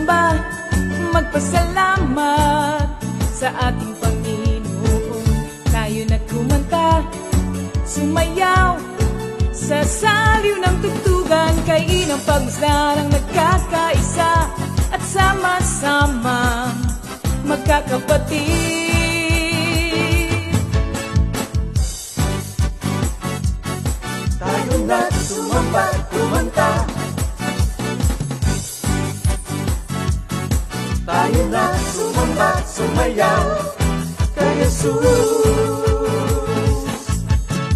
sumamba, magpasalamat sa ating Panginoon. Tayo na kumanta, sumayaw sa saliw ng tugtugan, kay inang pagmasdan ang nagkakaisa at sama-sama magkakapatid. Tayo na sumamba, kumanta, tayo na sumamba, sumayaw kay Jesus.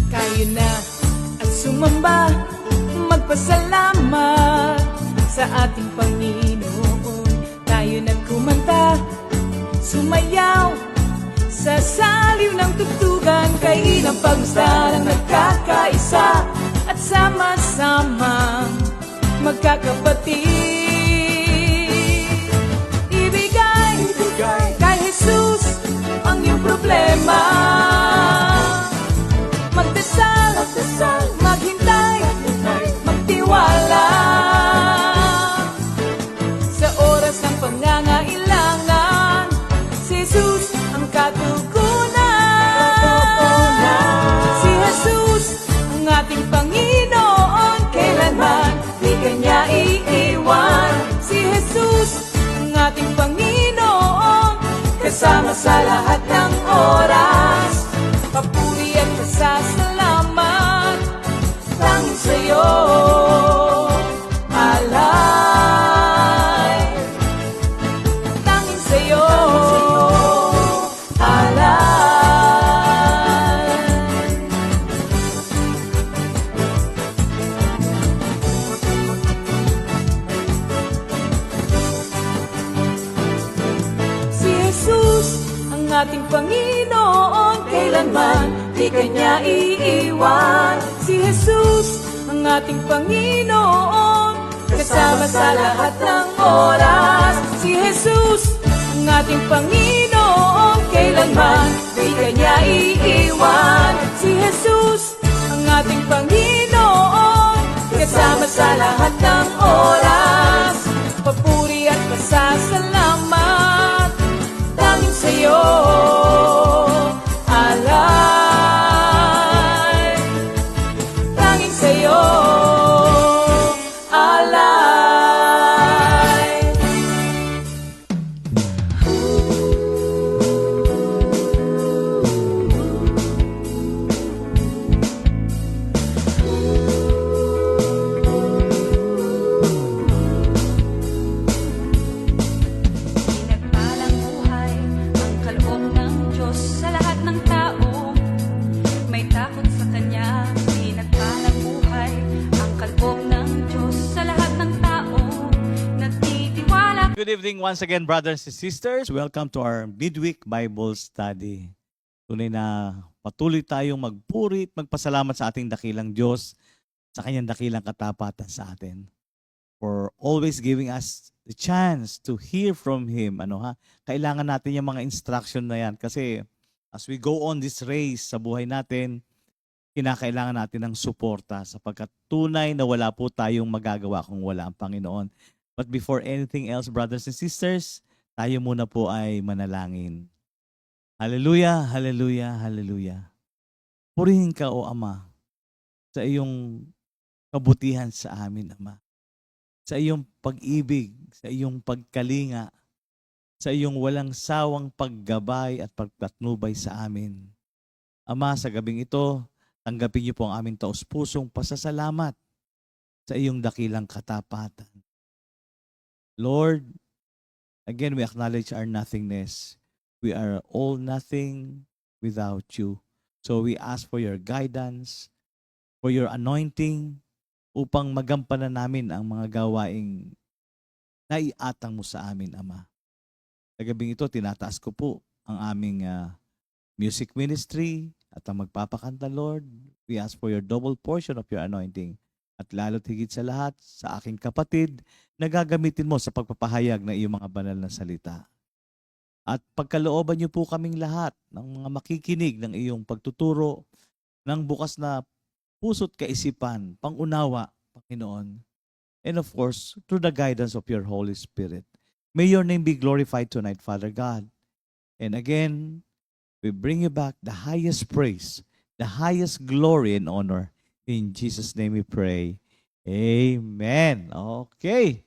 Kayo na at sumamba, magpasalamat sa ating Panginoon. Tayo na kumanta, sumayaw sa saliw ng tugtugan, kay inang pagmasdan ang nagkakaisa at sama-sama magkakapatid. Kay Jesus ang iyong problema. Magdasal, maghintay, magtiwala. Sa oras ng pangangailangan, si Jesus ang katugunan. Si Jesus ang ating Panginoon, kailanman di kanya iiwan. Si Jesus ang ating Panginoon, kasama sa lahat ng oras. Papuri at pasasalamat tanging sa'yo, alay. Tanging sa'yo, alay. Si Jesus ang ating Panginoon, kailanman di kanya iiwan. Si Jesus ang ating Panginoon, kasama sa lahat ng oras. Si Jesus ang ating Panginoon, kailanman di kanya iiwan. Si Jesus ang ating Panginoon, kasama sa lahat ng oras. Papuri at pasasalamat tanging sa'yo, alay. Tanging sa'yo, alay. Pinagpalang buhay ang kaloob ng Diyos sa lahat ng tao. May takot sa Kanya. Pinagpalang buhay ang kaloob ng Diyos sa lahat ng tao. Nagtitiwala. Good evening once again, brothers and sisters. Welcome to our midweek Bible study. Tunay na patuloy tayong magpuri at magpasalamat sa ating dakilang Diyos, sa kanyang dakilang katapatan sa atin, for always giving us the chance to hear from Him. Kailangan natin yung mga instruction na yan kasi as we go on this race sa buhay natin, kinakailangan natin ng suporta sapagkat tunay na wala po tayong magagawa kung wala ang Panginoon. But before anything else, brothers and sisters, tayo muna po ay manalangin. Hallelujah, hallelujah, hallelujah. Purihin ka, O Ama, sa iyong kabutihan sa amin, Ama. Sa iyong pag-ibig, sa iyong pagkalinga, sa iyong walang sawang paggabay at pagpatnubay sa amin. Ama, sa gabing ito, tanggapin niyo po ang aming taus-pusong pasasalamat sa iyong dakilang katapatan. Lord, again, we acknowledge our nothingness. We are all nothing without you. So we ask for your guidance, for your anointing, upang magampanan namin ang mga gawaing naiatang mo sa amin, Ama. Sa gabing ito, tinataas ko po ang aming music ministry at ang magpapakanta, Lord. We ask for your double portion of your anointing. At lalo't higit sa lahat, sa aking kapatid, na gagamitin mo sa pagpapahayag ng iyong mga banal na salita. At pagkalooban niyo po kaming lahat ng mga makikinig ng iyong pagtuturo ng bukas na puso't kaisipan, pangunawa, Panginoon. And of course, through the guidance of your Holy Spirit. May your name be glorified tonight, Father God. And again, we bring you back the highest praise, the highest glory and honor. In Jesus' name we pray. Amen. Okay.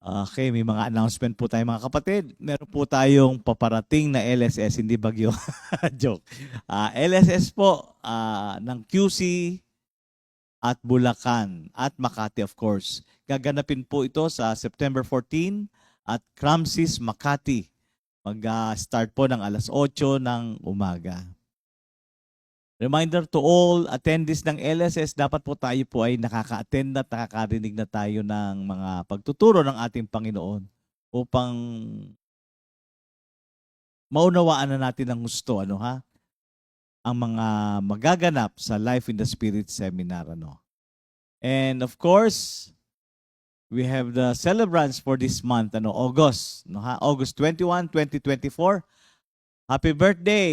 Okay, may mga announcement po tayo mga kapatid. Meron po tayong paparating na LSS, hindi bagyo. Joke. LSS po ng QC at Bulacan at Makati of course. Gaganapin po ito sa September 14 at Cramsis, Makati. Mag-start po ng alas 8 ng umaga. Reminder to all attendees ng LSS, dapat po tayo po ay nakaka-attend at nakakarinig na tayo ng mga pagtuturo ng ating Panginoon upang maunawaan na natin ang gusto, ang mga magaganap sa Life in the Spirit Seminar, And of course, we have the celebrants for this month, August, August 21, 2024. Happy birthday,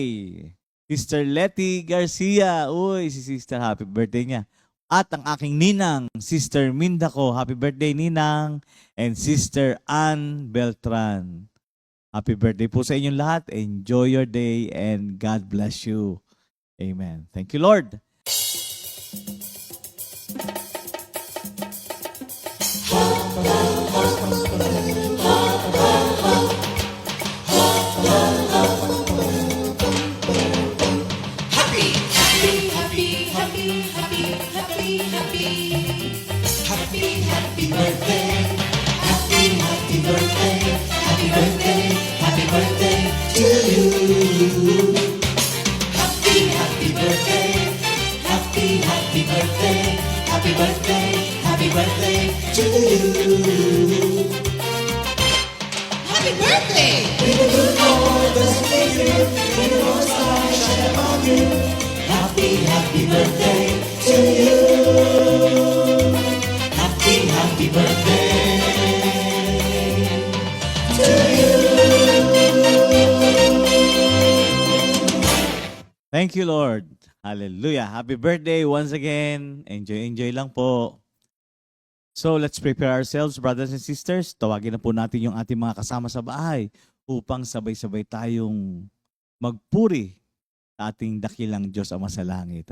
Sister Letty Garcia. Uy, si Sister, happy birthday niya. At ang aking ninang, Sister Minda ko. Happy birthday, ninang. And Sister Ann Beltran. Happy birthday po sa inyong lahat. Enjoy your day and God bless you. Amen. Thank you, Lord. Thank you, Lord. Hallelujah. Happy birthday once again. Enjoy lang po. So let's prepare ourselves, brothers and sisters. Tawagin na po natin yung ating mga kasama sa bahay upang sabay-sabay tayong magpuri sa ating dakilang Diyos Ama sa langit.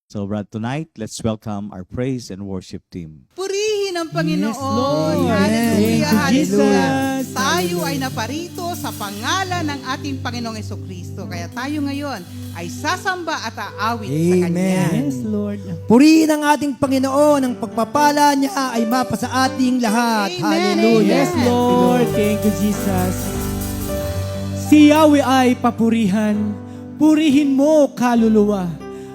So, tonight, let's welcome our praise and worship team. Purihin ang Panginoon. Yes, Lord. Hallelujah, Thank you, hallelujah. Jesus. Tayo ay naparito sa pangalan ng ating Panginoong Jesucristo. Kaya tayo ngayon ay sasamba at aawit sa Kanya. Yes, Lord. Purihin ang ating Panginoon, ang pagpapala niya ay mapa sa ating lahat. Amen, Hallelujah. amen. Yes, Lord. Thank you, Jesus. Si Yahweh ay papurihan. Purihin mo, kaluluwa.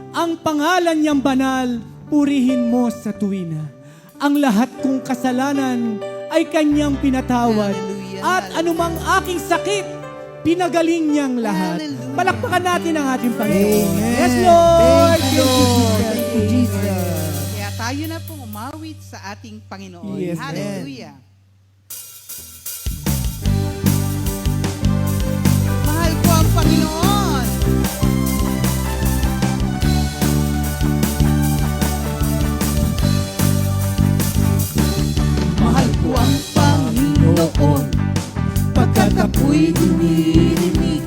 Ang pangalan niyang banal, purihin mo sa tuwina. Ang lahat kong kasalanan ay kanyang pinatawad. Hallelujah, At anumang aking sakit, pinagaling niyang lahat. Hallelujah. Palakpakan natin ang ating Panginoon. Amen. Yes, Lord. Thank you, Lord. Thank you, Jesus. Kaya tayo na pong umawit sa ating Panginoon. Yes, Hallelujah. Mahal ko ang Panginoon. Mahal ko ang Panginoon, pagkat ako'y dinirinig.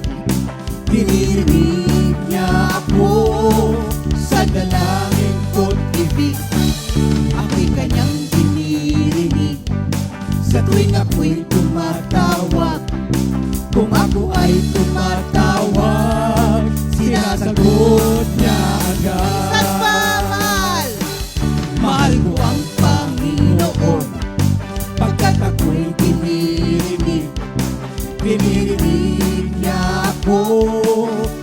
Dinirinig niya ako sa dalangin ko't ibig. Ako'y kanyang dinirinig sa tuwing ako'y tumatawag. Kung ako ay tumatawag, sinasagot niya agad. Mahal! Mahal ko ang Panginoon, pagkat ako'y dinirinig. Dinirinig niya ako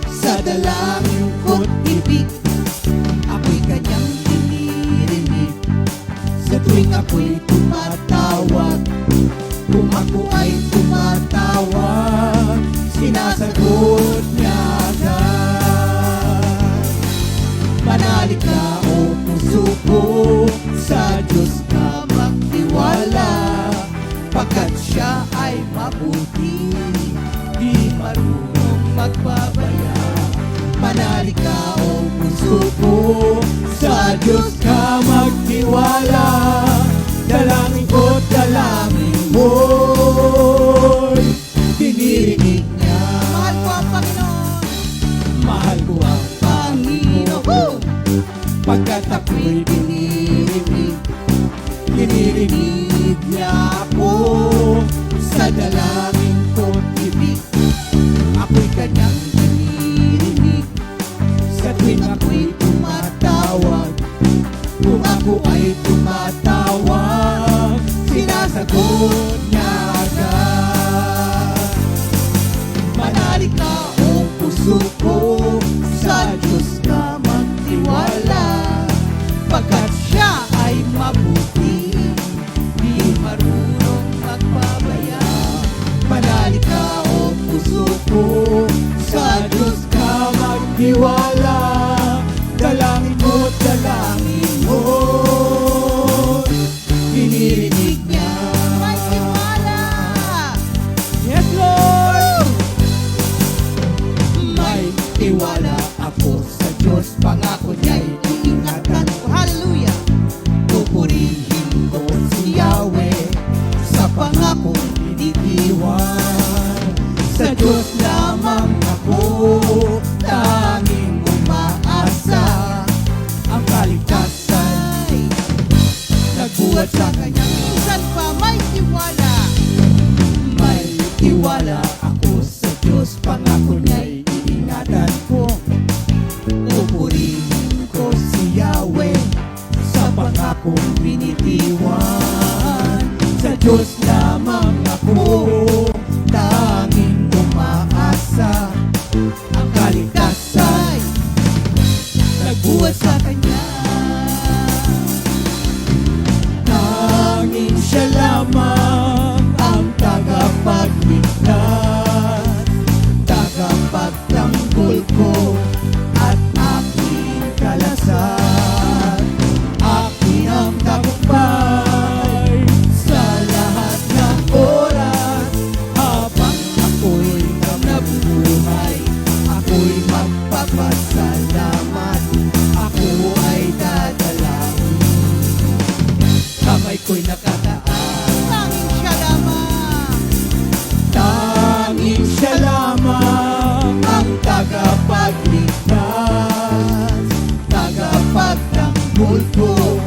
sa dalangin ko't ibig. Ako'y kanyang dinirinig sa tuwing ako'y tumatawag. Kung ako ay tumatawag, sinasagot niya agad. Manalig ka o puso ko, sa Diyos ka magtiwala, pagkat siya ay mabuti, di marunong magbabaya. Manalig ka o puso ko, sa Diyos ka magtiwala, dalangin ko, dalangin mo. ako sa Diyos, pangako niya'y iingatan ko. Hallelujah! Pupurihin ko si Yahweh sa pangakong iniiwan. Sa Diyos lamang ako tanging umaasa. Ang kaligtasan nagbuhat sa Kanya. Minsan pa may tiwala. May tiwala ako sa Diyos, pangako niya'y iingatan ko. Pupurihin ko si Yahweh sa pangakong binitiwan. Sa Diyos lamang ako tanging umaasa. Ang kaligtasan nagbuhat sa Kanya. Tanging Siya lamang ang tagapagligtas, tagapagtanggol ko at aking kalasag. Akin ang tagumpay sa lahat ng oras. Habang ako'y nabubuhay, ako'y magpapasalamat. Ako ay dadalangin, kamay ko'y nakataas. Tanging siya lamang. Tanging Siya lamang ang tagapagligtas, tagapagtanggol ko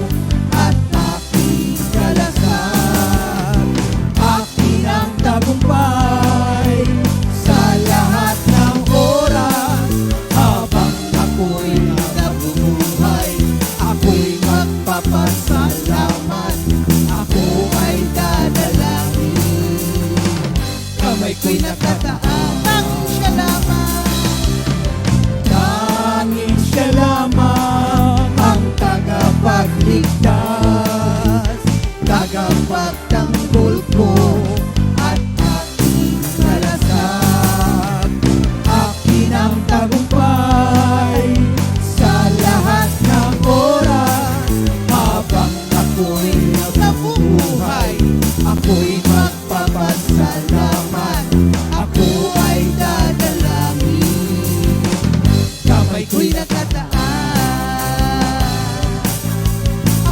at aking kalasag. Akin ang tagumpay sa lahat ng oras. Habang ako'y nabubuhay, ako'y magpapasalamat. Ako ay dadalangin, kamay ko'y nakataas. Tanging siya lamang. Tanging Siya lamang ang tagapagligtas, tagapagtanggol ko at aking kalasag. Akin ang tagumpay sa lahat ng oras. Habang ako'y nabubuhay, ako'y magpapasalamat. Ako ay dadalangin, kamay ko'y nakataas.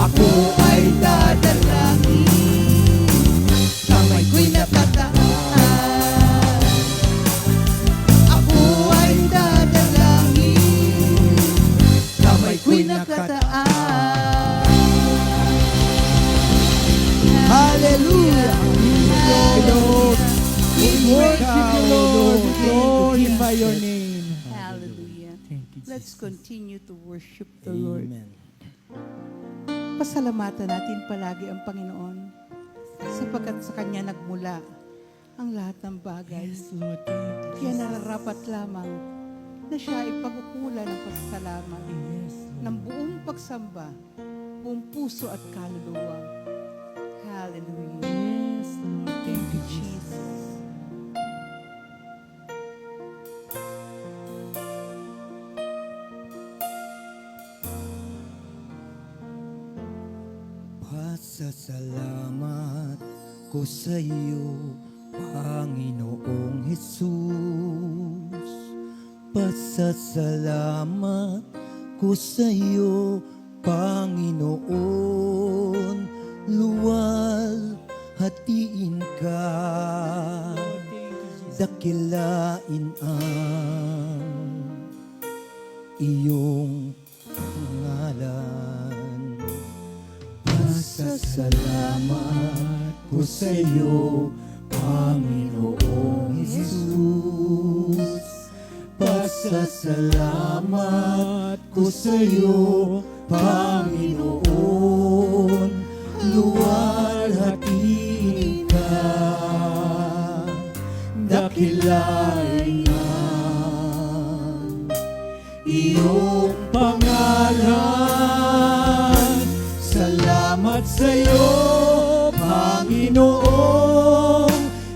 Ako ay dadalangin, kamay ko'y nakataas. Ako ay dadalangin, kamay ko'y nakataas. Hallelujah! Lord, We worship you, Lord. We glorify your name. Hallelujah. Thank you, Let's Jesus. continue to worship the Lord. Amen. Pasalamatan natin palagi ang Panginoon sapagkat sa Kanya nagmula ang lahat ng bagay. Yes, Lord. Thank you. Kaya nararapat lamang na siya ay pagkukulan ng pasasalamat Yes, ng buong pagsamba, buong puso at kaluluwa. Hallelujah. Yes, Lord. Thank you, Jesus. Pasasalamat ko sa iyo, Panginoong Jesus. Pasasalamat ko sa iyo, Panginoon. Luwal hatiin ka, dakilain ang iyong pangalan. Pasasalamat ko sa iyo, Panginoong Jesus. Pasasalamat ko sa iyo, Panginoon. Luwalhatiin ka, dakilain ang iyong pangalan. Salamat sa iyo, Panginoong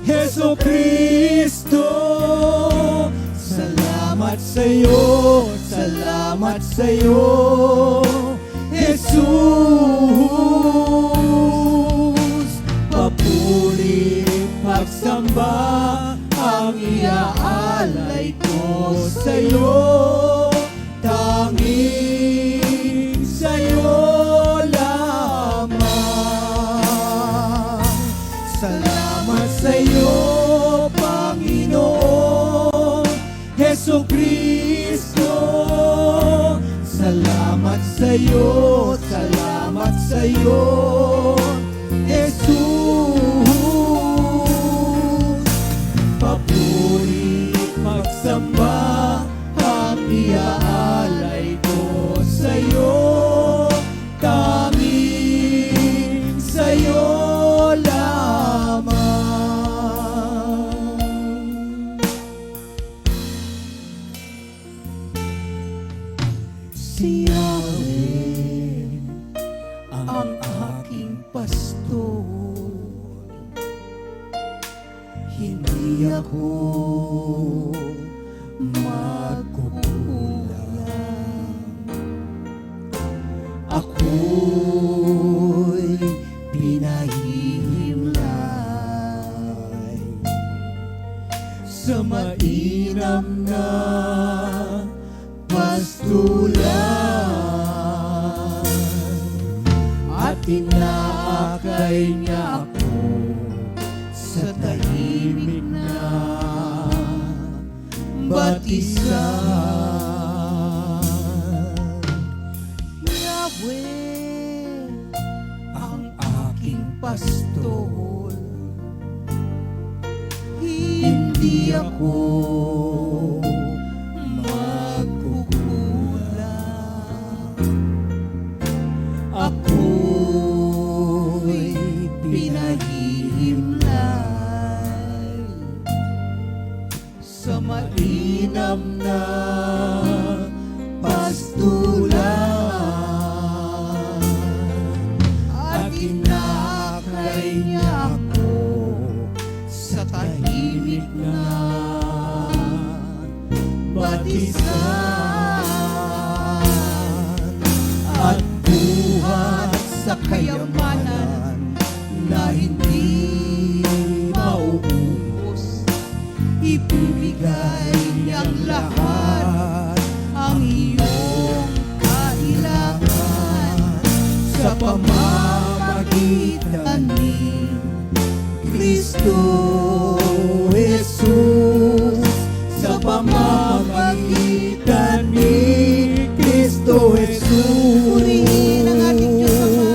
Jesucristo. Salamat sa iyo, salamat sa iyo, Jesus. Papuri, pagsamba ang iaalay ko sa iyo. Jesucristo. Salamat sa'yo, salamat sa'yo, Jesus. Papuri, magsamba, ang iaalay ko sa'yo. Tanging sa'yo lamang. Si Yahweh ang aking pastor, hindi ako magkukulang. Ako'y pinahihimlay sa mainam na pastulan, at inaakay niya ako sa tahimik na batisan. Yahweh ang aking pastor, hindi ako magkukulang. Ako'y pinahihimlay sa mainam na pastulan, at inakay niya ako sa tahimik na batisan, at buhat sa kayamanan na hindi mauubos. Ibibigay niyang lahat ang iyong kailangan sa pamamagitan ni Kristo Jesus. Sa pamamagitan ni Kristo Jesus. Purihin ang ating Diyos Ama.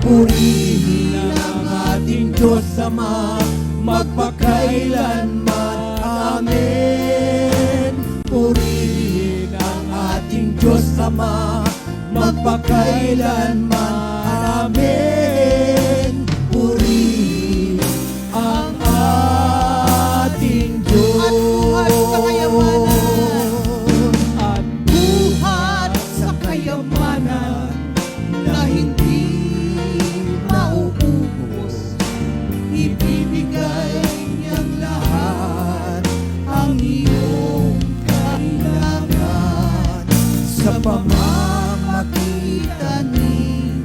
Purihin ang ating Diyos Ama, magpakailanman. Amen. Purihin ang ating Diyos Ama, magpakailanman. Amen. Purihin ang ating Diyos. At buhat sa kayamanan na hindi mauubos. Ibibigay niyang lahat ang iyong kailangan sa pamamagitan ni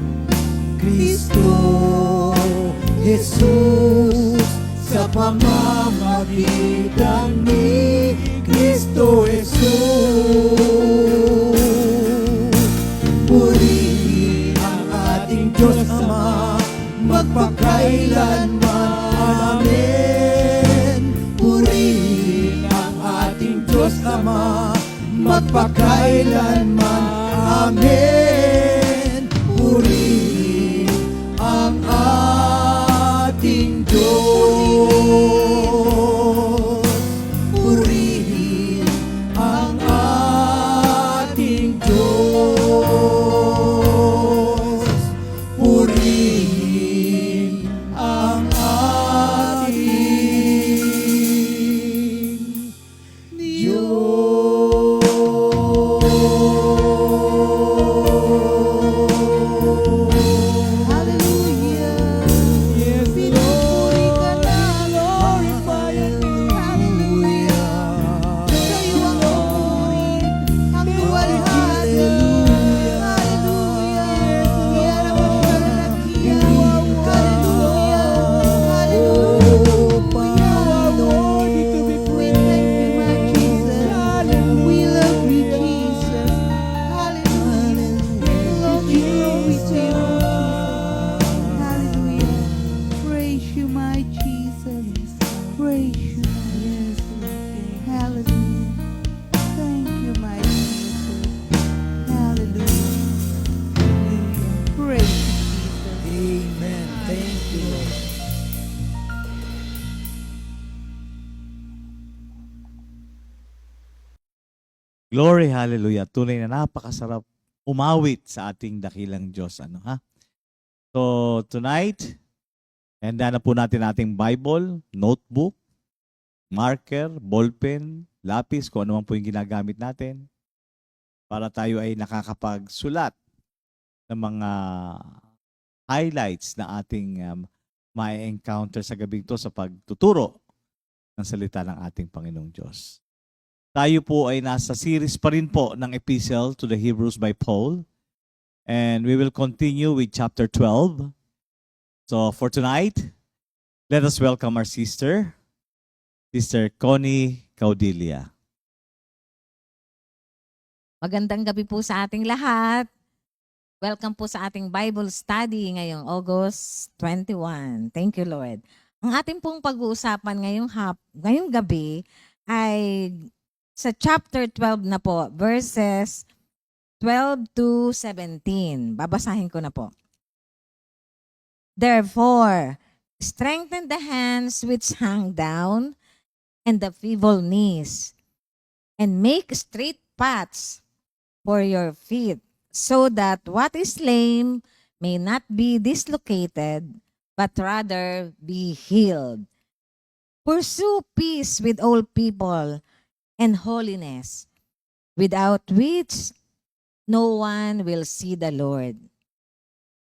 Kristo Jesus. Sa pamamagitan ni Kristo Jesus. Purihin ang ating Diyos Ama, magpakailanman. Amen. Purihin ang ating Diyos Ama, magpakailanman. Amen. Purihin ang ating Diyos. Purihin ang ating Diyos. Purihin ang ating Diyos. Hallelujah. Yes, pinupuri ka namin. Glorify your name. Hallelujah. Sa'yo ang pupuri, ang luwalhati. Hallelujah. Hallelujah. Praise you, my Jesus. Praise you. Hallelujah. Glory, hallelujah. Tunay na napakasarap umawit sa ating dakilang Diyos. Ano, ha? So, tonight, handa na po natin ating Bible, notebook, marker, ballpen, lapis, kung ano man po yung ginagamit natin para tayo ay nakakapagsulat ng mga highlights na ating may encounter sa gabing to sa pagtuturo ng salita ng ating Panginoong Diyos. Tayo po ay nasa series pa rin po ng Epistle to the Hebrews by Paul. And we will continue with chapter 12. So for tonight, let us welcome our sister, Sister Connie Caudilia. Magandang gabi po sa ating lahat. Welcome po sa ating Bible study ngayong August 21. Thank you, Lord. Ang ating pong pag-uusapan ngayong gabi ay sa chapter 12 na po, verses 12 to 17. Babasahin ko na po. Therefore, strengthen the hands which hang down and the feeble knees, and make straight paths for your feet, so that what is lame may not be dislocated, but rather be healed. Pursue peace with all people and holiness, without which no one will see the Lord.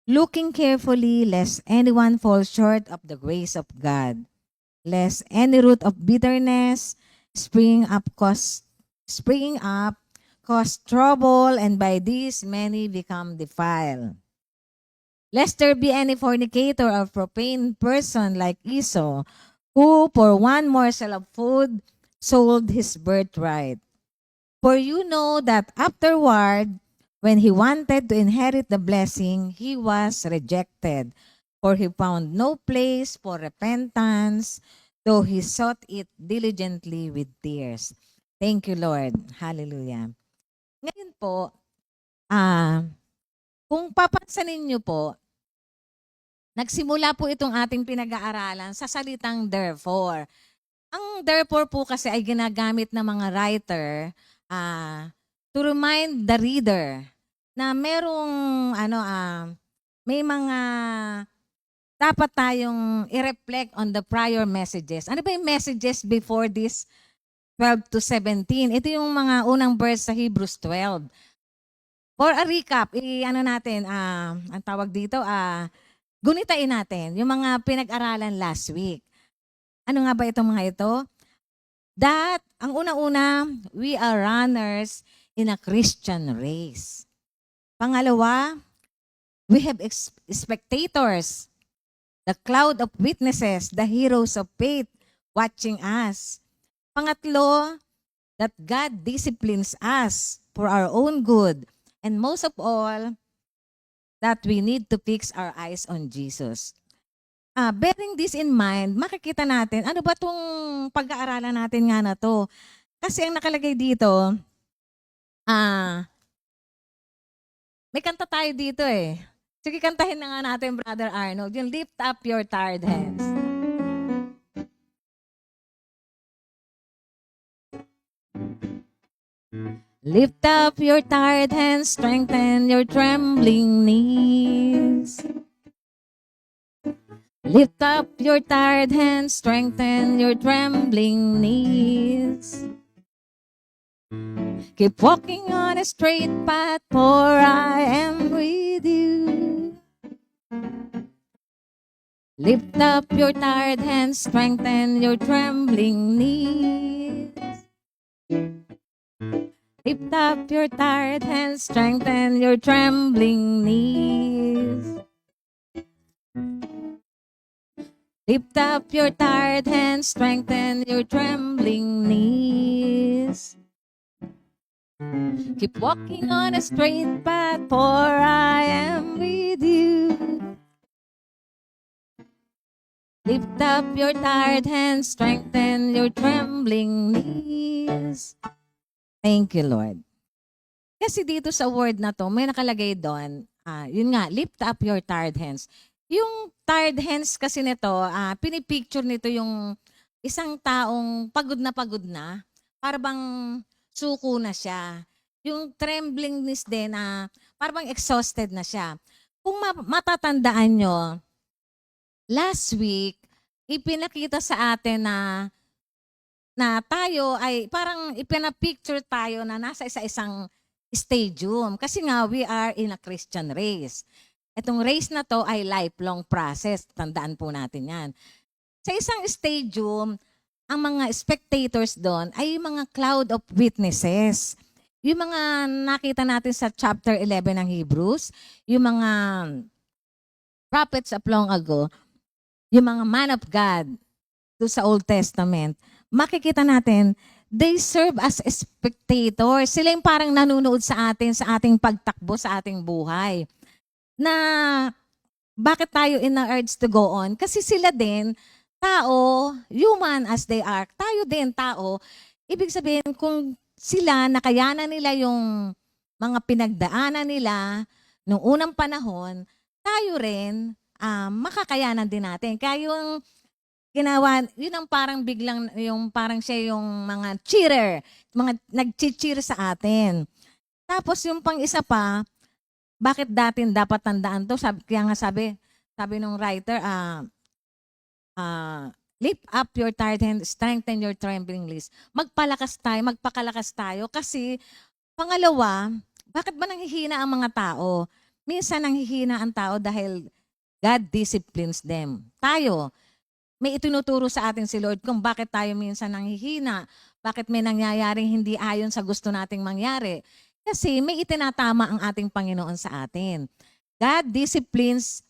Looking carefully lest anyone fall short of the grace of God, lest any root of bitterness springing up cause trouble, and by this many become defiled. Lest there be any fornicator or profane person like Esau, who for one morsel of food sold his birthright. For you know that afterward, when he wanted to inherit the blessing, he was rejected, for he found no place for repentance, though he sought it diligently with tears. Thank you, Lord. Hallelujah. Ngayon po, kung papansanin niyo po, nagsimula po itong ating pinag-aaralan sa salitang therefore. Ang therefore po kasi ay ginagamit ng mga writer to remind the reader na may mga dapat tayong i-reflect on the prior messages. Ano ba yung messages before this 12 to 17? Ito yung mga unang verse sa Hebrews 12. For a recap, ang tawag dito, gunitain natin yung mga pinag-aralan last week. Ano nga ba itong mga ito? That, ang unang-una, we are runners in a Christian race. Pangalawa, we have spectators, the cloud of witnesses, the heroes of faith watching us. Pangatlo, that God disciplines us for our own good. And most of all, that we need to fix our eyes on Jesus. Bearing this in mind, makikita natin, ano ba itong pag-aaralan natin nga na to? Kasi ang nakalagay dito, may kanta tayo dito eh. Sige, kantahin na nga natin, Brother Arnold, yung lift up your tired hands. Lift up your tired hands, strengthen your trembling knees. Lift up your tired hands, strengthen your trembling knees. Keep walking on a straight path, for I am with you. Lift up your tired hands, strengthen your trembling knees. Lift up your tired hands, strengthen your trembling knees. Lift up your tired hands, strengthen your trembling knees. Keep walking on a straight path, for I am with you. Lift up your tired hands, strengthen your trembling knees. Thank you, Lord. Kasi dito sa word na to, may nakalagay doon, yun nga, lift up your tired hands. Yung tired hands kasi nito, pinipicture nito yung isang taong pagod na, para bang suko na siya. Yung tremblingness din, parang exhausted na siya. Kung matatandaan nyo, last week, ipinakita sa atin na tayo ay parang ipinapicture tayo na nasa isa-isang stadium. Kasi nga, we are in a Christian race. Itong race na to ay lifelong process. Tandaan po natin yan. Sa isang stadium, ang mga spectators doon ay yung mga cloud of witnesses. Yung mga nakita natin sa chapter 11 ng Hebrews, yung mga prophets of long ago, yung mga man of God do sa Old Testament, makikita natin, they serve as spectators. Sila yung parang nanonood sa atin, sa ating pagtakbo, sa ating buhay. Na bakit tayo in the urge to go on? Kasi sila din, tao, human as they are, tayo din, tao. Ibig sabihin, kung sila, nakayanan nila yung mga pinagdaanan nila noong unang panahon, tayo rin, makakayanan din natin. Kaya yung ginawa, yun ang parang biglang, yung parang siya yung mga cheerer, mga nag-cheer sa atin. Tapos yung pang isa pa, bakit datin dapat tandaan to? Kaya nga sabi nung writer, lift up your tired hand, strengthen your trembling knees. Magpakalakas tayo kasi pangalawa, bakit ba nanghihina ang mga tao? Minsan nanghihina ang tao dahil God disciplines them. Tayo, may itinuturo sa atin si Lord kung bakit tayo minsan nanghihina, bakit may nangyayaring hindi ayon sa gusto nating mangyari. Kasi may itinatama ang ating Panginoon sa atin. God disciplines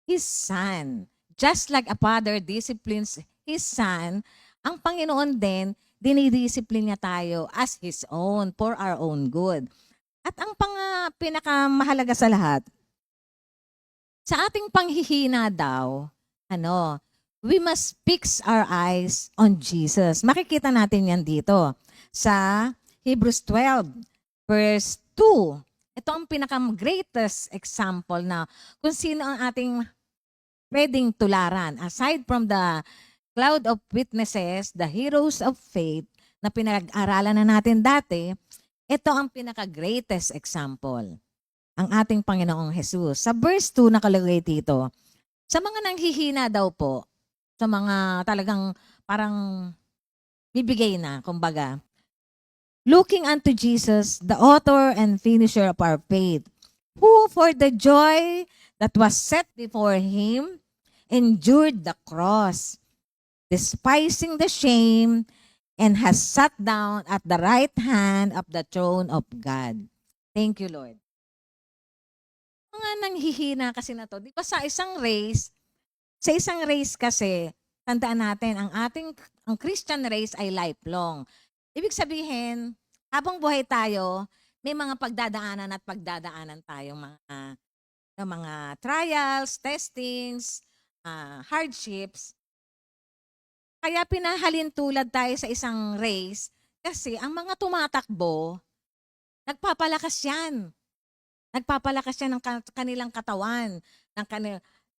His Son. Just like a father disciplines his son, ang Panginoon din, dinidisipline niya tayo as His own, for our own good. At ang pinakamahalaga sa lahat, sa ating panghihina daw, we must fix our eyes on Jesus. Makikita natin yan dito sa Hebrews 12, verse 2. Ito ang pinaka-greatest example na kung sino ang ating pwedeng tularan. Aside from the cloud of witnesses, the heroes of faith na pinag-aralan na natin dati, ito ang pinaka-greatest example. Ang ating Panginoong Jesus. Sa verse 2 nakalagay dito, sa mga nanghihina daw po, sa mga talagang parang bibigay na, kumbaga, looking unto Jesus, the author and finisher of our faith, who for the joy that was set before Him, endured the cross, despising the shame, and has sat down at the right hand of the throne of God. Thank you, Lord. Mga nanghihina kasi na to, di ba sa isang race kasi, tandaan natin, ang Christian race ay lifelong. Ibig sabihin, habang buhay tayo, may mga pagdadaanan tayong mga trials, testings, hardships. Kaya pinahalin tulad tayo sa isang race kasi ang mga tumatakbo, nagpapalakas yan. Nagpapalakas yan ng kanilang katawan.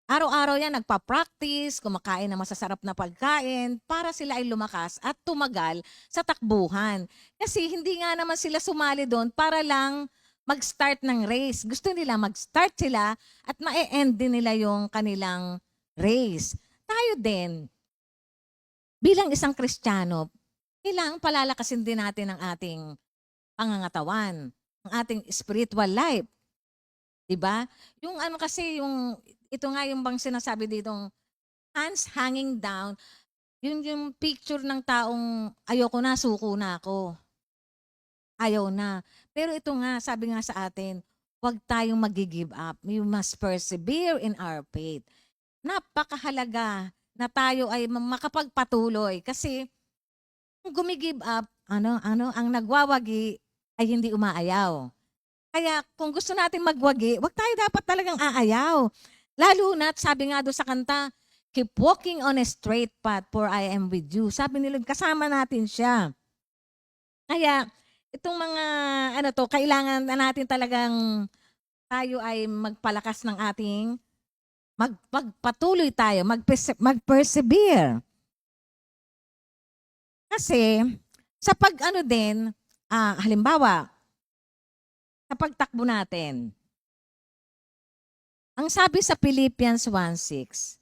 Araw-araw yan, nagpa-practice, kumakain ng masasarap na pagkain para sila ay lumakas at tumagal sa takbuhan. Kasi hindi nga naman sila sumali doon para lang mag-start ng race. Gusto nila mag-start sila at ma-end din nila yung kanilang race. Tayo din, bilang isang Kristiyano, kailangang palalakasin din natin ang ating pangangatawan, ang ating spiritual life. Diba? Yung ito nga yung bang sinasabi ditong hands hanging down, yung picture ng taong ayoko na, suko na ako. Ayaw na. Pero ito nga, sabi nga sa atin, huwag tayong mag-give up. We must persevere in our faith. Napakahalaga na tayo ay makapagpatuloy. Kasi kung gumigive up, ang nagwawagi ay hindi umaayaw. Kaya kung gusto natin magwagi, huwag tayo dapat talagang aayaw. Lalo na, sabi nga doon sa kanta, keep walking on a straight path for I am with you. Sabi ni Lord, kasama natin siya. Kaya itong mga kailangan na natin talagang tayo ay magpalakas ng ating magpatuloy tayo, mag-persevere. Kasi sa halimbawa, sa pagtakbo natin, ang sabi sa Philippians 1:6,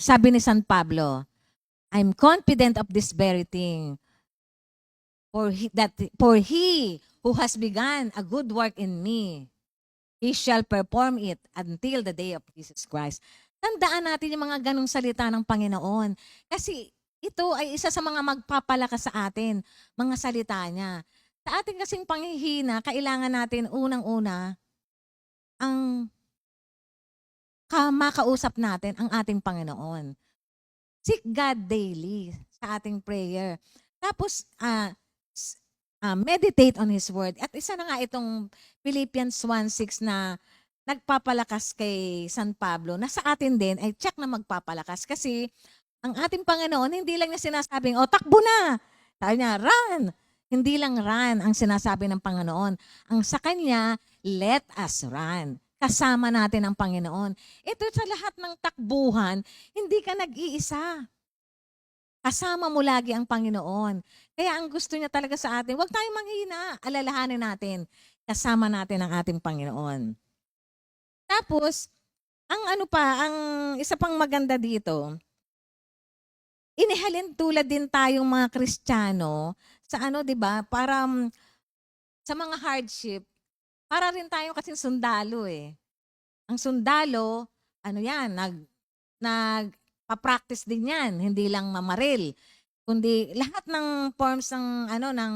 sabi ni San Pablo, I'm confident of this very thing, for he who has begun a good work in me, he shall perform it until the day of Jesus Christ. Tandaan natin yung mga ganong salita ng Panginoon. Kasi ito ay isa sa mga magpapalakas sa atin, mga salita niya. Sa ating kasing panghihina, kailangan natin unang-una ang makausap natin ang ating Panginoon. Seek God daily sa ating prayer. Tapos, meditate on His Word. At isa na nga itong Philippians 1:6 na nagpapalakas kay San Pablo, na sa atin din ay check na magpapalakas. Kasi ang ating Panginoon, hindi lang niya sinasabing, takbo na! Sabi niya, run! Hindi lang run ang sinasabi ng Panginoon. Ang sa Kanya, let us run. Kasama natin ang Panginoon. Ito sa lahat ng takbuhan, hindi ka nag-iisa. Kasama mo lagi ang Panginoon. Kaya ang gusto niya talaga sa atin, huwag tayong manghina. Alalahanin natin. Kasama natin ang ating Panginoon. Tapos, ang isa pang maganda dito, inihalin tulad din tayong mga Kristiyano sa 'di ba? Para sa mga hardship, para rin tayo kasing sundalo eh. Ang sundalo, nagpa-practice din 'yan, hindi lang mamaril, kundi lahat ng forms ng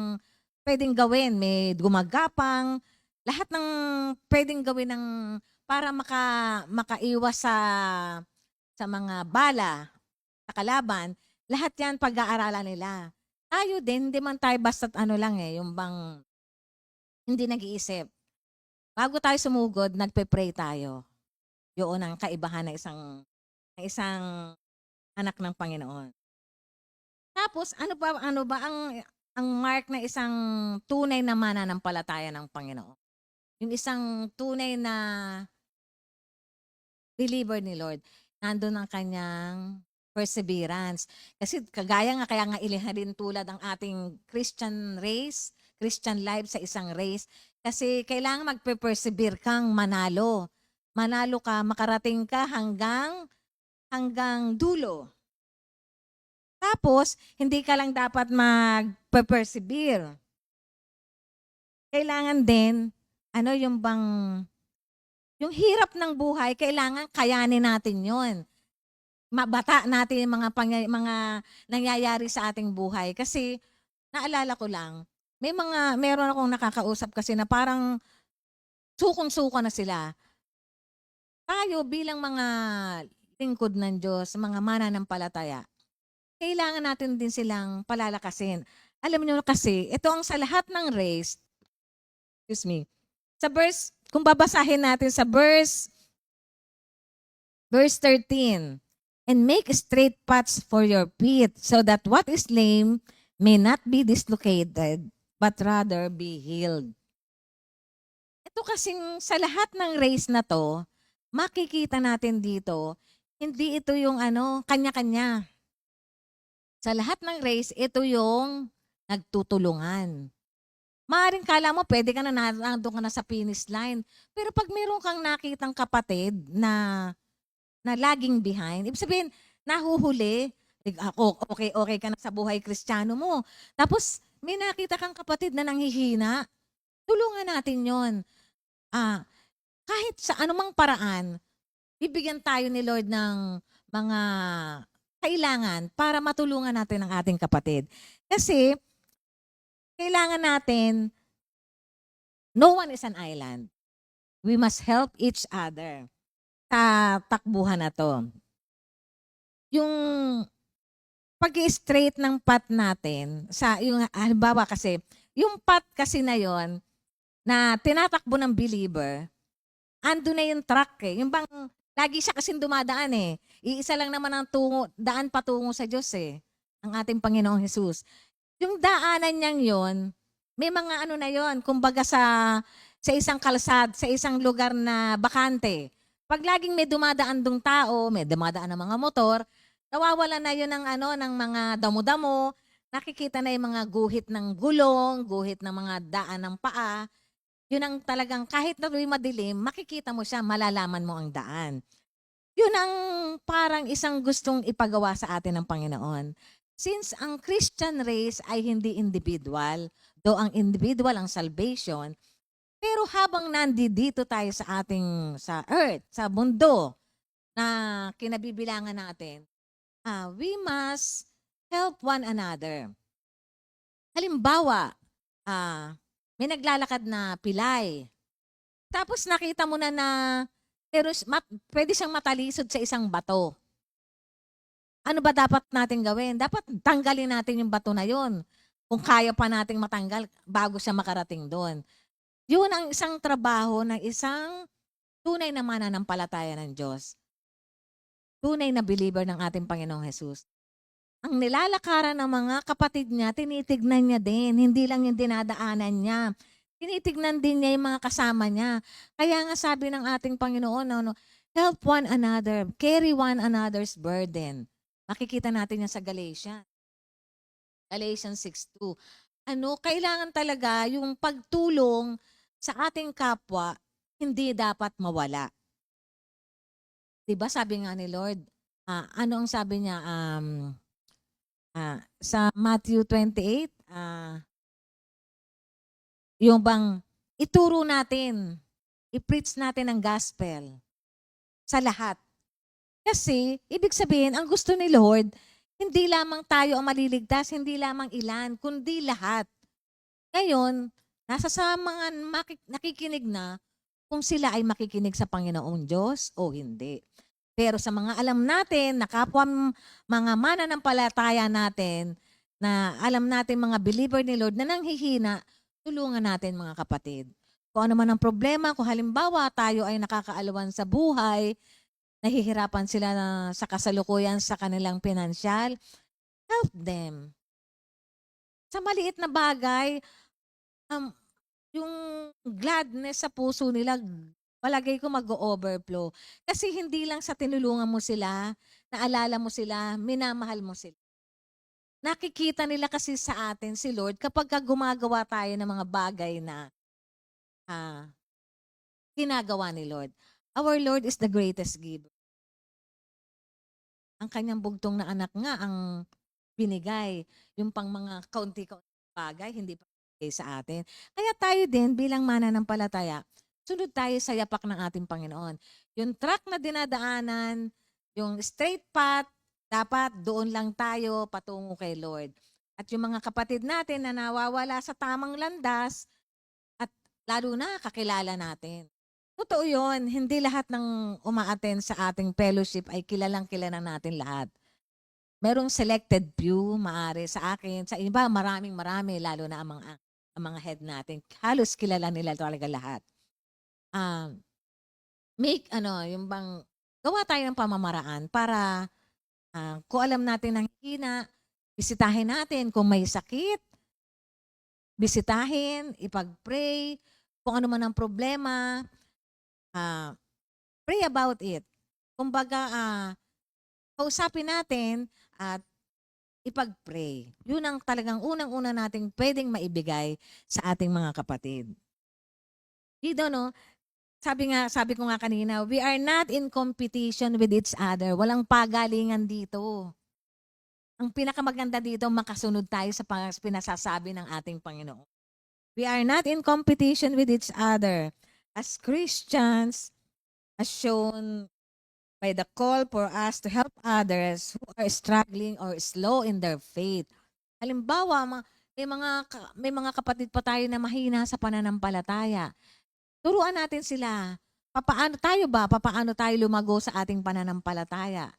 pwedeng gawin, may gumagapang, lahat ng pwedeng gawin para makaiwas sa mga bala sa kalaban, lahat 'yan pag-aaralan nila. Tayo din, hindi man tayo basta't yung bang hindi nag-iisip. Bago tayo sumugod, nagpe-pray tayo. Yun ang kaibahan ng isang anak ng Panginoon. Tapos, ano ba ang mark na isang tunay na mananampalataya ng Panginoon? Yung isang tunay na believer ni Lord, nandun ang kanyang perseverance. Kasi kaya nga ilihalin tulad ang ating Christian race, Christian life sa isang race. Kasi kailangan magpe-persevere kang manalo. Manalo ka, makarating ka hanggang dulo. Tapos, hindi ka lang dapat magpe-persevere. Kailangan din, yung hirap ng buhay, kailangan kayanin natin yon. Mabata natin yung mga nangyayari sa ating buhay. Kasi, naalala ko lang, meron akong nakakausap kasi na parang sukong-suko na sila. Tayo bilang mga lingkod ng Diyos, mga mananampalataya, kailangan natin din silang palalakasin. Alam niyo kasi, ito ang sa lahat ng race, sa verse, kung babasahin natin sa verse 13, and make straight paths for your feet, so that what is lame may not be dislocated, but rather be healed. Ito kasing sa lahat ng race na to, makikita natin dito, hindi ito yung kanya-kanya. Sa lahat ng race, ito yung nagtutulungan. Maaring kala mo, pwede ka nandun ka na sa finish line. Pero pag meron kang nakitang kapatid na laging behind, ibig sabihin, nahuhuli, okay ka na sa buhay Kristiyano mo. Tapos, may nakita kang kapatid na nanghihina, tulungan natin yon. Kahit sa anumang paraan, bibigyan tayo ni Lord ng mga kailangan para matulungan natin ang ating kapatid. Kasi, kailangan natin, no one is an island. We must help each other sa takbuhan na to. Yung pag-straight ng path natin, halimbawa kasi, yung path kasi na yon na tinatakbo ng believer, ando na yung track eh. Yung bang, lagi siya kasing dumadaan eh. Iisa lang naman ang daan patungo sa Diyos eh. Ang ating Panginoong Jesus. Yung daanan niyang yon, may mga na yon, kumbaga sa isang kalsad, sa isang lugar na bakante. Pag laging may dumadaan dong tao, may dumadaan ng mga motor, nawawala na yun ng mga damo-damo, nakikita na yung mga guhit ng gulong, guhit ng mga daan ng paa. Yun ang talagang kahit na madilim, makikita mo siya, malalaman mo ang daan. Yun ang parang isang gustong ipagawa sa atin ng Panginoon. Since ang Christian race ay hindi individual, though ang individual ang salvation, pero habang nandito tayo sa earth, sa mundo na kinabibilangan natin, we must help one another. Halimbawa, may naglalakad na pilay. Tapos nakita mo na pwede siyang matalisod sa isang bato. Ano ba dapat natin gawin? Dapat tanggalin natin yung bato na yun. Kung kaya pa nating matanggal bago siya makarating doon. Yun ang isang trabaho ng isang tunay na mananampalataya ng Diyos. Tunay na believer ng ating Panginoong Jesus. Ang nilalakaran ng mga kapatid niya, tinitignan niya din. Hindi lang yung dinadaanan niya. Tinitignan din niya yung mga kasama niya. Kaya nga sabi ng ating Panginoon, help one another, carry one another's burden. Makikita natin yan sa Galatians. Galatians 6:2. Kailangan talaga yung pagtulong sa ating kapwa, hindi dapat mawala. Diba sabi nga ni Lord, ano ang sabi niya, sa Matthew 28, yung bang ituro natin, i-preach natin ang gospel sa lahat. Kasi, ibig sabihin, ang gusto ni Lord, hindi lamang tayo ang maliligtas, hindi lamang ilan, kundi lahat. Ngayon, nasa sa mga nakikinig na kung sila ay makikinig sa Panginoong Diyos o hindi. Pero sa mga alam natin, na kapwa mga mananampalataya natin, na alam natin mga believer ni Lord na nanghihina, tulungan natin mga kapatid. Kung ano man ang problema, kung halimbawa tayo ay nakakaalawan sa buhay, nahihirapan sila sa kasalukuyan sa kanilang pinansyal, help them. Sa maliit na bagay, yung gladness sa puso nila, palagay ko mag-overflow. Kasi hindi lang sa tinulungan mo sila, naalala mo sila, minamahal mo sila. Nakikita nila kasi sa atin si Lord kapag gumagawa tayo ng mga bagay na ginagawa ni Lord. Our Lord is the greatest giver. Ang kanyang bugtong na anak nga ang binigay. Yung pang mga kaunti-kaunti bagay, hindi pa binigay sa atin. Kaya tayo din bilang mananampalataya, sunod tayo sa yapak ng ating Panginoon. Yung track na dinadaanan, yung straight path, dapat doon lang tayo patungo kay Lord. At yung mga kapatid natin na nawawala sa tamang landas, at lalo na kakilala natin. Totoo yun, hindi lahat ng umaattend sa ating fellowship ay kilalang kilala natin lahat. Merong selected few, maari sa akin, sa iba marami, lalo na ang mga head natin. Halos kilala nila talaga lahat. Yung bang gawa tayo ng pamamaraan para kung alam natin ang hina, bisitahin natin kung may sakit, bisitahin, ipag-pray, kung ano man ang problema, pray about it. Kumbaga, kausapin natin at ipag-pray. Yun ang talagang unang-una nating pwedeng maibigay sa ating mga kapatid. Dito, no? Sabi ko nga kanina, we are not in competition with each other. Walang pagalingan dito. Ang pinakamaganda dito, makasunod tayo sa pinasasabi ng ating Panginoon. We are not in competition with each other. As Christians, as shown by the call for us to help others who are struggling or slow in their faith. Halimbawa, may mga kapatid pa tayo na mahina sa pananampalataya. Turuan natin sila. Papaano tayo lumago sa ating pananampalataya?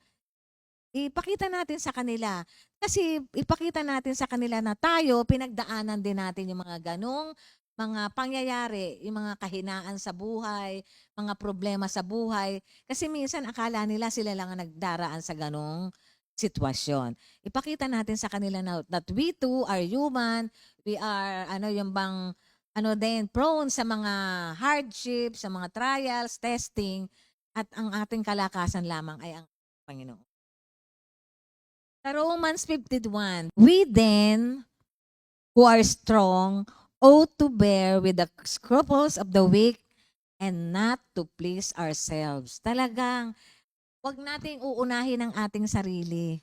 Ipakita natin sa kanila. Kasi ipakita natin sa kanila na tayo, pinagdaanan din natin yung mga ganong mga pangyayari, yung mga kahinaan sa buhay, mga problema sa buhay. Kasi minsan akala nila sila lang ang nagdaraan sa ganong sitwasyon. Ipakita natin sa kanila na that we too are human, we are prone sa mga hardship, sa mga trials, testing, at ang ating kalakasan lamang ay ang Panginoon. Sa Romans 51, we then, who are strong, ought to bear with the scruples of the weak and not to please ourselves. Talagang, wag nating uunahin ang ating sarili.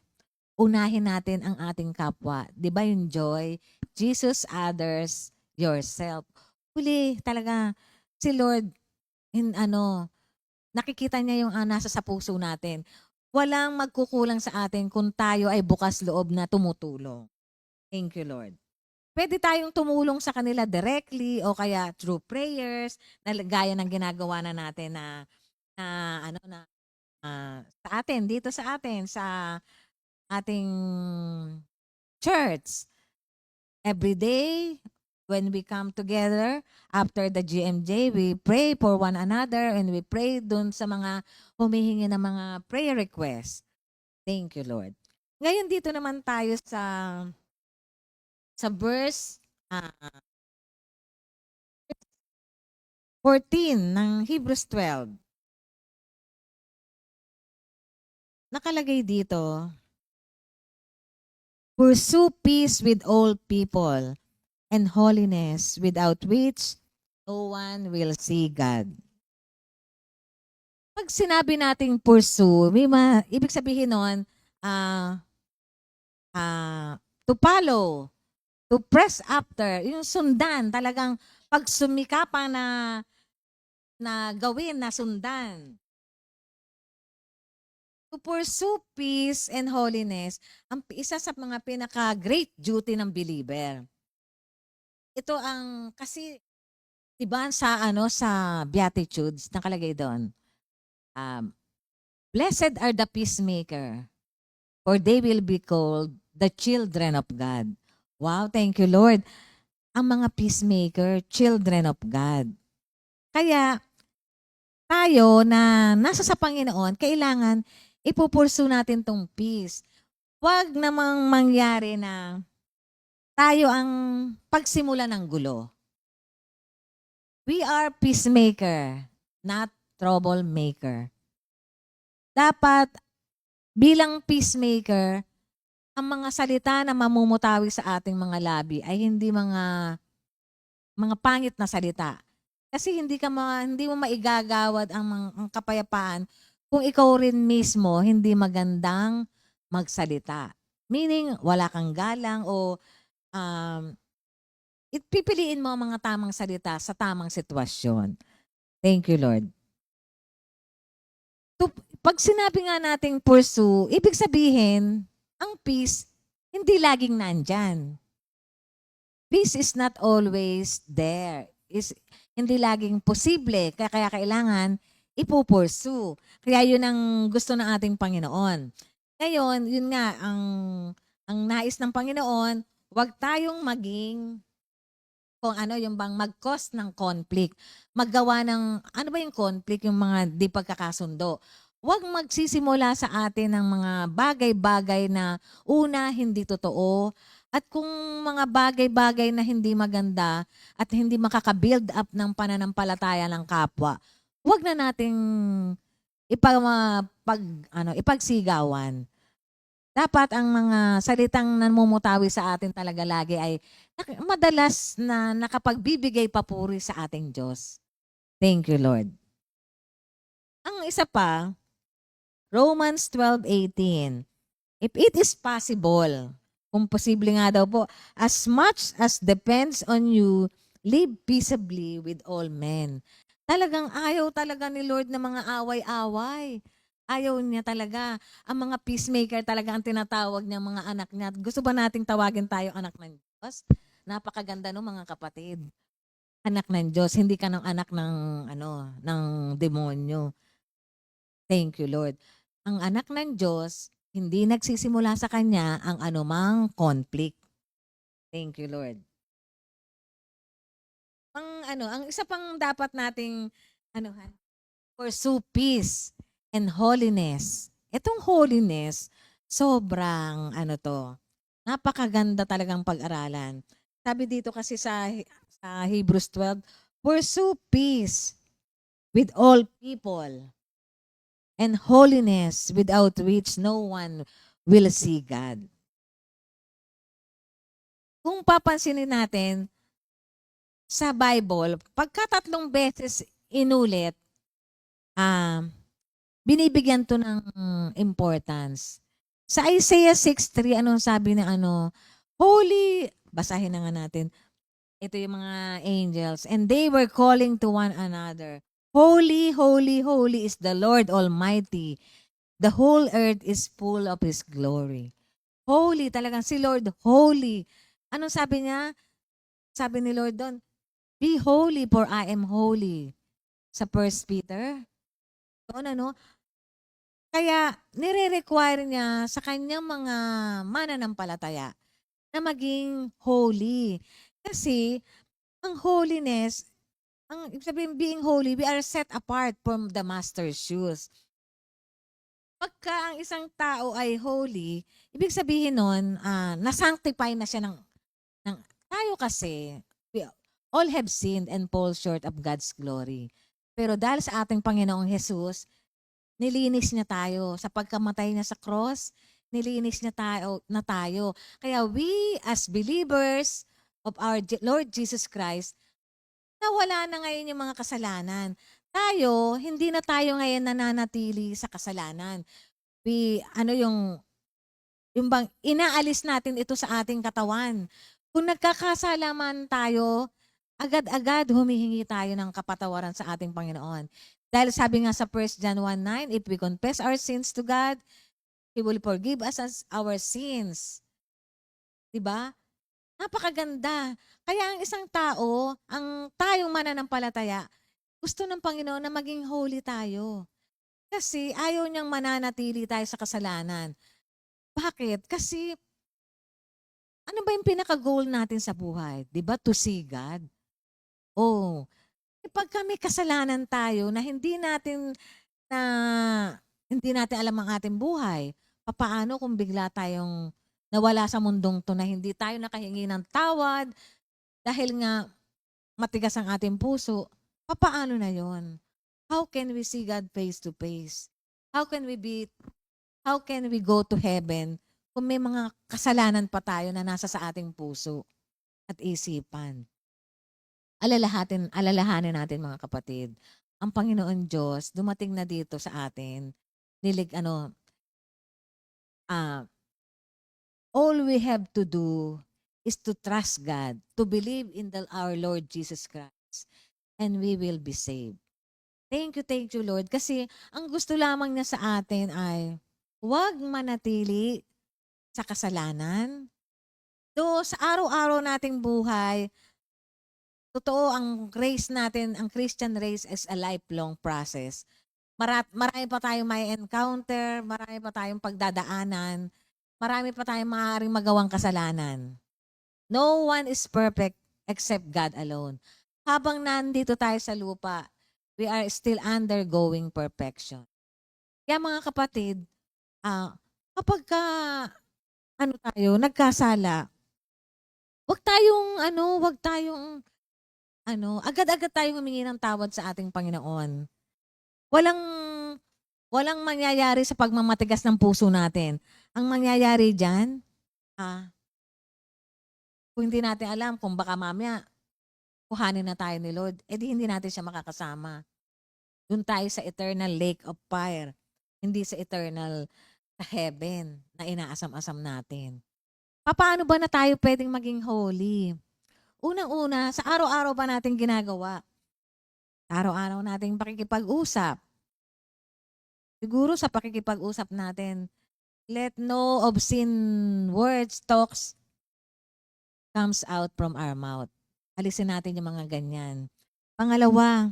Unahin natin ang ating kapwa. Di ba yung joy? Jesus, others, yourself. Huli, talaga, si Lord, nakikita niya yung nasa sa puso natin. Walang magkukulang sa atin kung tayo ay bukas loob na tumutulong. Thank you, Lord. Pwede tayong tumulong sa kanila directly o kaya through prayers, na gaya ng ginagawa na natin sa atin, dito sa atin, sa ating church. Every day, when we come together after the GMJ, we pray for one another and we pray dun sa mga humihingi ng mga prayer requests. Thank you, Lord. Ngayon dito naman tayo sa verse 14 ng Hebrews 12. Nakalagay dito, pursue peace with all people and holiness, without which no one will see God. Pag sinabi nating pursue, ibig sabihin nun, to follow, to press after, yung sundan, talagang pagsumikapan na gawin, na sundan. To pursue peace and holiness, ang isa sa mga pinaka-great duty ng believer. Ito ang, kasi, diba sa Beatitudes, nakalagay doon, blessed are the peacemaker, for they will be called the children of God. Wow, thank you, Lord. Ang mga peacemaker, children of God. Kaya, tayo na nasa sa Panginoon, kailangan ipupursu natin tong peace. Huwag namang mangyari na tayo ang pagsimula ng gulo. We are peacemaker, not troublemaker. Dapat bilang peacemaker, ang mga salita na mamumutawi sa ating mga labi ay hindi mga pangit na salita. Kasi hindi mo maigagawad ang kapayapaan kung ikaw rin mismo hindi magandang magsalita. Meaning, wala kang galang o pipiliin mo ang mga tamang salita sa tamang sitwasyon. Thank you, Lord. Pag sinabi nga nating pursue, ibig sabihin, ang peace, hindi laging nandyan. Peace is not always there. Hindi laging posible. Kaya kailangan ipupursu. Kaya yun ang gusto ng ating Panginoon. Ngayon, yun nga, ang nais ng Panginoon, huwag tayong maging yung bang mag-cause ng conflict. Maggawa ng, ano ba yung conflict, yung mga di pagkakasundo. Huwag magsisimula sa atin ng mga bagay-bagay na una, hindi totoo. At kung mga bagay-bagay na hindi maganda at hindi makaka-build up ng pananampalataya ng kapwa, huwag na nating ipagsigawan. Dapat ang mga salitang namumutawi sa atin talaga lagi ay madalas na nakapagbibigay papuri sa ating Diyos. Thank you, Lord. Ang isa pa, Romans 12:18. If it is possible, kung posible nga daw po, as much as depends on you, live peaceably with all men. Talagang ayaw talaga ni Lord na mga away-away. Ayaw niya talaga. Ang mga peacemaker talaga ang tinatawag niya mga anak niya. Gusto ba nating tawagin tayo anak ng Diyos? Napakaganda no mga kapatid. Anak ng Diyos, hindi ka ng anak ng demonyo. Thank you, Lord. Ang anak ng Diyos, hindi nagsisimula sa kanya ang anumang conflict. Thank you, Lord. Ang isa pang dapat nating pursue peace and holiness. Itong holiness, sobrang napakaganda talagang pag-aralan. Sabi dito kasi sa Hebrews 12, pursue peace with all people and holiness, without which no one will see God. Kung papansinin natin sa Bible, pagka 3 beses inulit, binibigyan to ng importance. Sa Isaiah 6:3, anong sabi ng Holy, basahin na nga natin. Ito yung mga angels. And they were calling to one another, Holy, holy, holy is the Lord Almighty. The whole earth is full of His glory. Holy, talagang si Lord, holy. Anong sabi niya? Sabi ni Lord doon, be holy for I am holy. Sa 1 Peter. Doon Kaya nire-require niya sa kanyang mga mananampalataya na maging holy. Kasi ang holiness, ang ibig sabihin being holy, we are set apart from the master's shoes. Pagka ang isang tao ay holy, ibig sabihin nun, nasanctify na siya ng tayo kasi, we all have sinned and fall short of God's glory. Pero dahil sa ating Panginoong Jesus, nilinis niya tayo. Sa pagkamatay niya sa cross, nilinis niya tayo. Kaya we as believers of our Lord Jesus Christ, nawala na ngayon yung mga kasalanan. Tayo, hindi na tayo ngayon nananatili sa kasalanan. Yung bang inaalis natin ito sa ating katawan. Kung nagkakasalaman tayo, agad-agad humihingi tayo ng kapatawaran sa ating Panginoon. Dahil sabi nga sa 1 John 1:9, if we confess our sins to God, He will forgive us as our sins. Diba? Napakaganda. Kaya ang isang tao, ang tayong mananampalataya, gusto ng Panginoon na maging holy tayo. Kasi ayaw niyang mananatili tayo sa kasalanan. Bakit? Kasi ano ba yung pinaka-goal natin sa buhay? Diba? To see God. Oh, pag kami kasalanan tayo na hindi natin alam ang ating buhay, papaano kung bigla tayong nawala sa mundong to na hindi tayo nakahingi ng tawad dahil nga matigas ang ating puso, papaano na yon? How can we see God face to face? How can we go to heaven kung may mga kasalanan pa tayo na nasa sa ating puso at isipan? Alalahanin natin mga kapatid, ang Panginoon Diyos dumating na dito sa atin. All we have to do is to trust God, to believe in our Lord Jesus Christ, and we will be saved. Thank you Lord. Kasi ang gusto lamang niya sa atin ay huwag manatili sa kasalanan. Sa araw-araw nating buhay, totoo ang race natin, ang Christian race is a lifelong process. Marami pa tayong may encounter, marami pa tayong pagdadaanan, marami pa tayong maaaring magawang kasalanan. No one is perfect except God alone. Habang nandito tayo sa lupa, we are still undergoing perfection. Kaya mga kapatid, kapag nagkasala, wag tayong agad-agad tayong humingi ng tawad sa ating Panginoon. Walang mangyayari sa pagmamatigas ng puso natin. Ang mangyayari diyan, kung hindi natin alam kung baka mamaya kuhanin na tayo ni Lord, edi hindi natin siya makakasama. Doon tayo sa eternal lake of fire, hindi sa eternal heaven na inaasam-asam natin. Paano ba na tayo pwedeng maging holy? Unang-una, sa araw-araw ba natin ginagawa? Araw-araw nating pakikipag-usap. Siguro sa pakikipag-usap natin, let no obscene words, talks comes out from our mouth. Alisin natin yung mga ganyan. Pangalawa,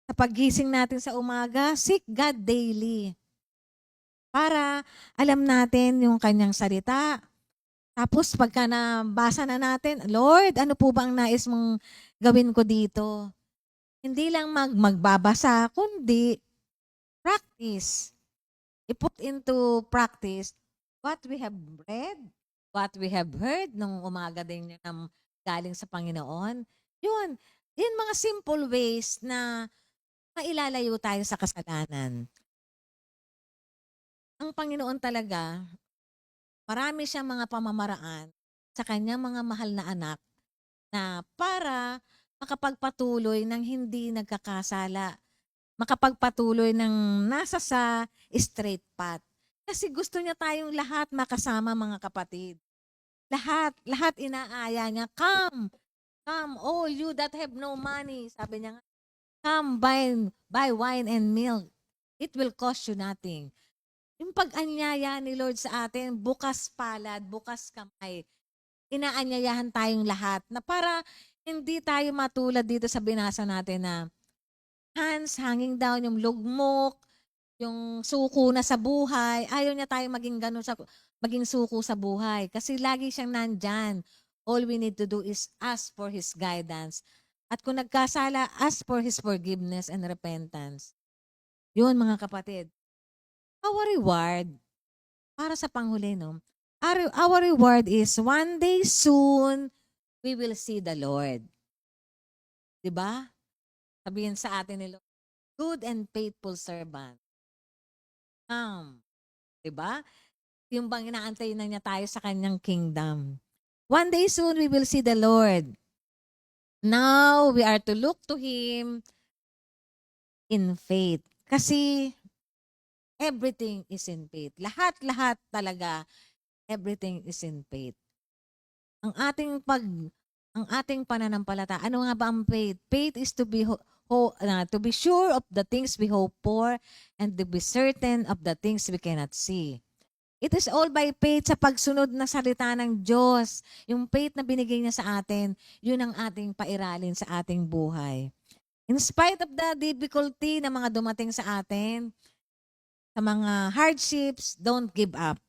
sa paggising natin sa umaga, seek God daily. Para alam natin yung kanyang salita. Tapos pagka nabasa na natin, Lord, ano po ba ang nais mong gawin ko dito? Hindi lang magbabasa, kundi practice. I-put into practice what we have read, what we have heard nung umaga din yung galing sa Panginoon. Yun mga simple ways na mailalayo tayo sa kasalanan. Ang Panginoon talaga, marami siyang mga pamamaraan sa kanyang mga mahal na anak na para makapagpatuloy ng hindi nagkakasala, makapagpatuloy ng nasa sa straight path. Kasi gusto niya tayong lahat makasama, mga kapatid. Lahat inaaya niya, come, all you that have no money. Sabi niya nga, come, buy wine and milk. It will cost you nothing. Yung pag-anyaya ni Lord sa atin, bukas palad, bukas kamay, inaanyayahan tayong lahat na para hindi tayo matulad dito sa binasa natin na hands hanging down, yung lugmok, yung suko na sa buhay. Ayaw niya tayo maging ganun maging suko sa buhay. Kasi lagi siyang nandyan. All we need to do is ask for His guidance. At kung nagkasala, ask for His forgiveness and repentance. Yun, mga kapatid. Our reward, para sa panghuli, no? Our reward is one day soon, we will see the Lord. Diba? Sabihin sa atin ni Lord, good and faithful servant. Diba? Yung bang inaantay na niya tayo sa kanyang kingdom. One day soon, we will see the Lord. Now, we are to look to Him in faith. Kasi, everything is in faith. Lahat talaga, everything is in faith. Ang ating pananampalataya, ano nga ba ang faith? Faith is to be sure of the things we hope for and to be certain of the things we cannot see. It is all by faith sa pagsunod na salita ng Diyos. Yung faith na binigay niya sa atin, yun ang ating pairalin sa ating buhay. In spite of the difficulty na mga dumating sa atin, sa mga hardships, don't give up.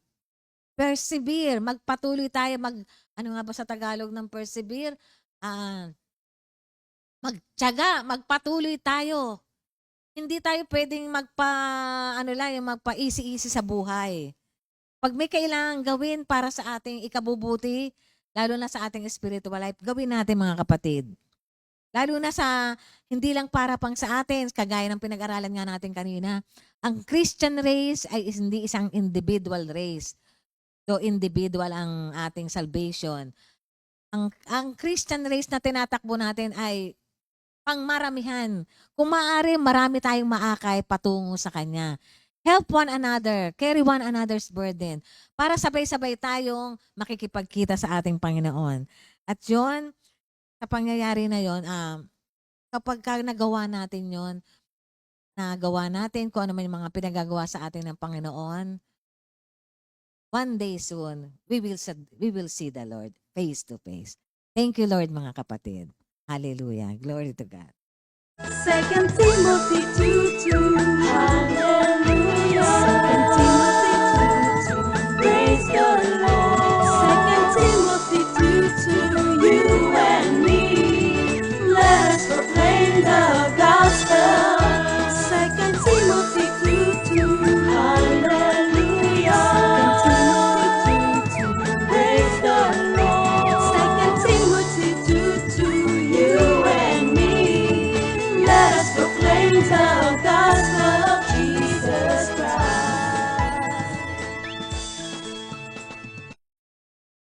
Persevere, magpatuloy tayo, ano nga ba sa Tagalog ng persevere? Magtiyaga, magpatuloy tayo. Hindi tayo pwedeng magpa-easy-easy sa buhay. Pag may kailangan gawin para sa ating ikabubuti, lalo na sa ating spiritual life, gawin natin, mga kapatid. Lalo na hindi lang para pang sa atin, kagaya ng pinag-aralan nga natin kanina. Ang Christian race ay hindi isang individual race. So, individual ang ating salvation. Ang Christian race na tinatakbo natin ay pangmaramihan. Kung maaari, marami tayong maakay patungo sa Kanya. Help one another, carry one another's burden, para sabay-sabay tayong makikipagkita sa ating Panginoon. At yun, sa pangyayari na yun, kapag nagawa natin yun, nagawa natin kung ano man yung mga pinagagawa sa atin ng Panginoon, one day soon, we will see the Lord face to face. Thank you, Lord, mga kapatid. Hallelujah. Glory to God. 2 Timothy 2:2. Hallelujah.